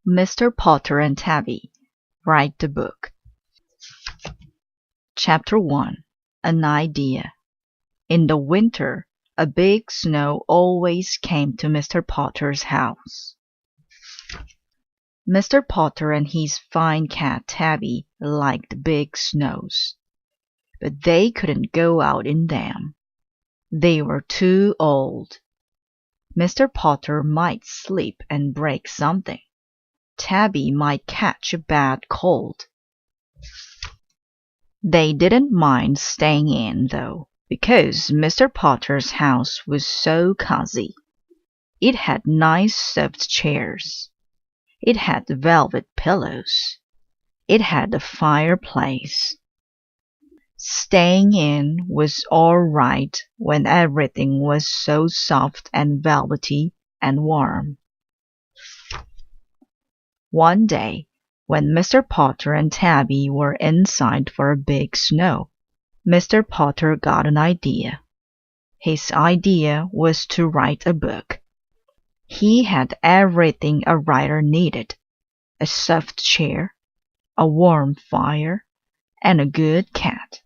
Mr. Potter and Tabby write the book. Chapter 1. An Idea. In the winter, a big snow always came to Mr. Potter's house. Mr. Potter and his fine cat Tabby liked big snows, but they couldn't go out in them. They were too old. Mr. Potter might slip and break something. Tabby might catch a bad cold. They didn't mind staying in, though, because Mr. Potter's house was so cozy. It had nice soft chairs. It had velvet pillows. It had a fireplace. Staying in was all right when everything was so soft and velvety and warm. One day, when Mr. Potter and Tabby were inside for a big snow, Mr. Potter got an idea. His idea was to write a book. He had everything a writer needed: a soft chair, a warm fire, and a good cat.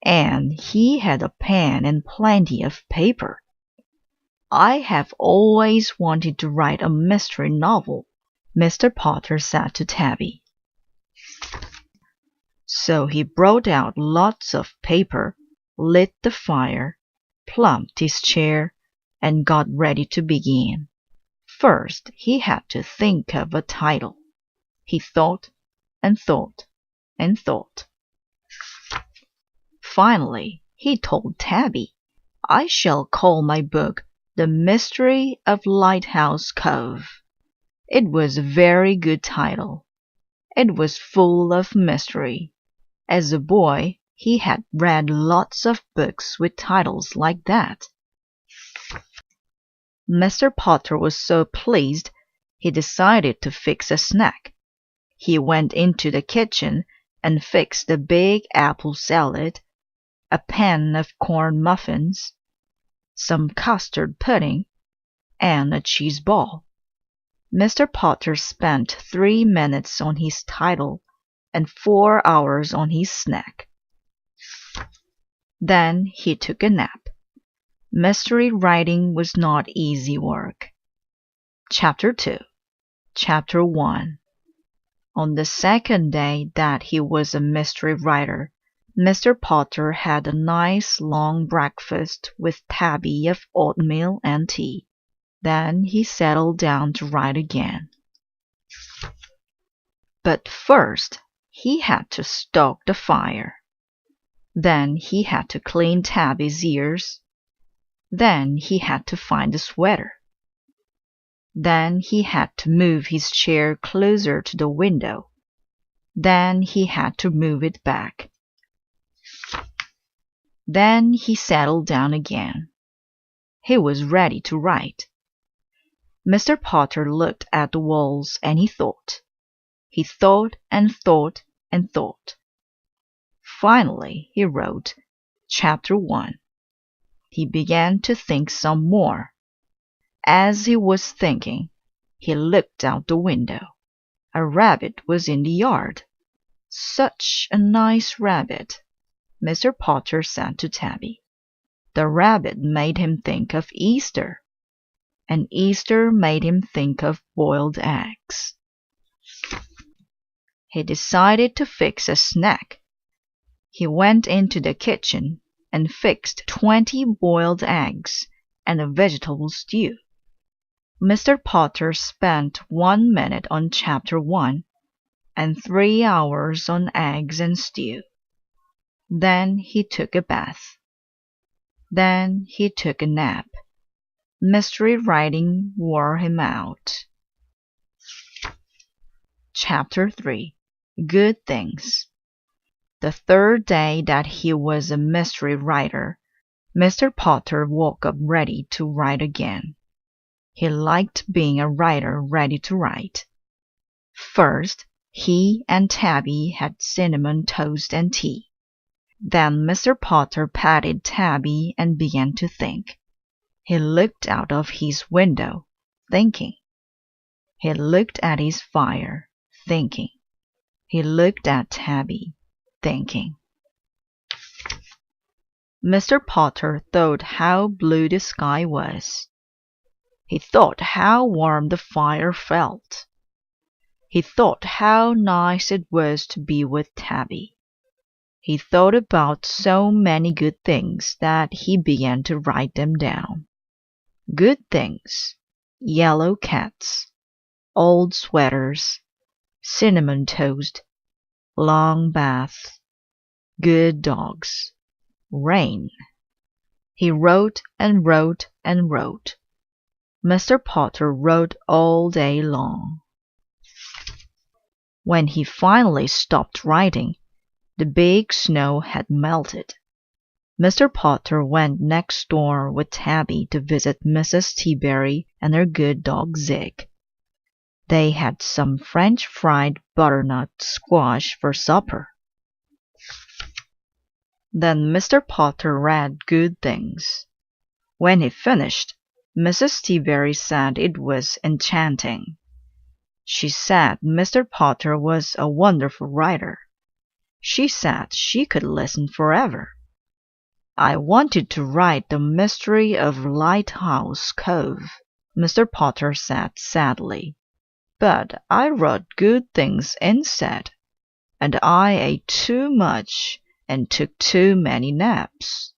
And he had a pen and plenty of paper. "I have always wanted to write a mystery novel," Mr. Potter said to Tabby. So he brought out lots of paper, lit the fire, plumped his chair, and got ready to begin. First, he had to think of a title. He thought and thought and thought. Finally, he told Tabby, "I shall call my book The Mystery of Lighthouse Cove." It was a very good title. It was full of mystery. As a boy, he had read lots of books with titles like that. Mr. Potter was so pleased, he decided to fix a snack. He went into the kitchen and fixed a big apple salad, a pan of corn muffins, some custard pudding, and a cheese ball. Mr. Potter spent 3 minutes on his title and 4 hours on his snack. Then he took a nap. Mystery writing was not easy work. Chapter 2. Chapter 1. On the second day that he was a mystery writer, Mr. Potter had a nice long breakfast with Tabby of oatmeal and tea. Then he settled down to write again. But first, he had to stoke the fire. Then he had to clean Tabby's ears. Then he had to find a sweater. Then he had to move his chair closer to the window. Then he had to move it back. Then he settled down again. He was ready to write. Mr. Potter looked at the walls and he thought. He thought and thought and thought. Finally, he wrote Chapter 1. He began to think some more. As he was thinking, he looked out the window. A rabbit was in the yard. "Such a nice rabbit," Mr. Potter said to Tabby. The rabbit made him think of Easter, and Easter made him think of boiled eggs. He decided to fix a snack. He went into the kitchen and fixed 20 boiled eggs and a vegetable stew. Mr. Potter spent 1 minute on Chapter 1 and 3 hours on eggs and stew. Then he took a bath. Then he took a nap. Mystery writing wore him out. Chapter 3. Good Things. The third day that he was a mystery writer, Mr. Potter woke up ready to write again. He liked being a writer ready to write. First, he and Tabby had cinnamon toast and tea. Then Mr. Potter patted Tabby and began to think. He looked out of his window, thinking. He looked at his fire, thinking. He looked at Tabby, thinking. Mr. Potter thought how blue the sky was. He thought how warm the fire felt. He thought how nice it was to be with Tabby. He thought about so many good things that he began to write them down. Good things, yellow cats, old sweaters, cinnamon toast, long baths, good dogs, rain. He wrote and wrote and wrote. Mr. Potter wrote all day long. When he finally stopped writing, the big snow had melted. Mr. Potter went next door with Tabby to visit Mrs. T-Berry and her good dog Zig. They had some French fried butternut squash for supper. Then Mr. Potter read Good Things. When he finished, Mrs. T-Berry said it was enchanting. She said Mr. Potter was a wonderful writer. She said she could listen forever. I wanted to write The Mystery of Lighthouse Cove, Mr. Potter said sadly. But I wrote Good Things instead, and I ate too much and took too many naps.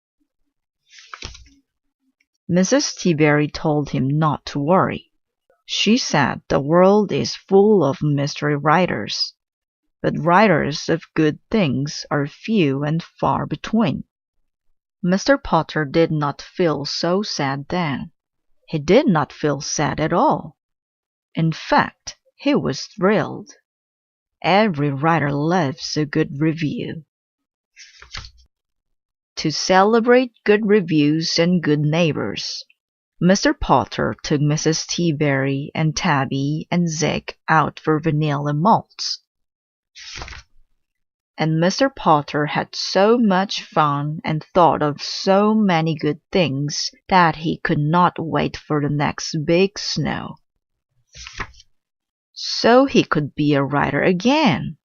Mrs. T-Berry told him not to worry. She said the world is full of mystery writers, but writers of good things are few and far between. Mr. Potter did not feel so sad then. He did not feel sad at all. In fact, he was thrilled. Every writer loves a good review. To celebrate good reviews and good neighbors, Mr. Potter took Mrs. T-Berry and Tabby and Zig out for vanilla malts. And Mr. Potter had so much fun and thought of so many good things that he could not wait for the next big snow. So he could be a writer again.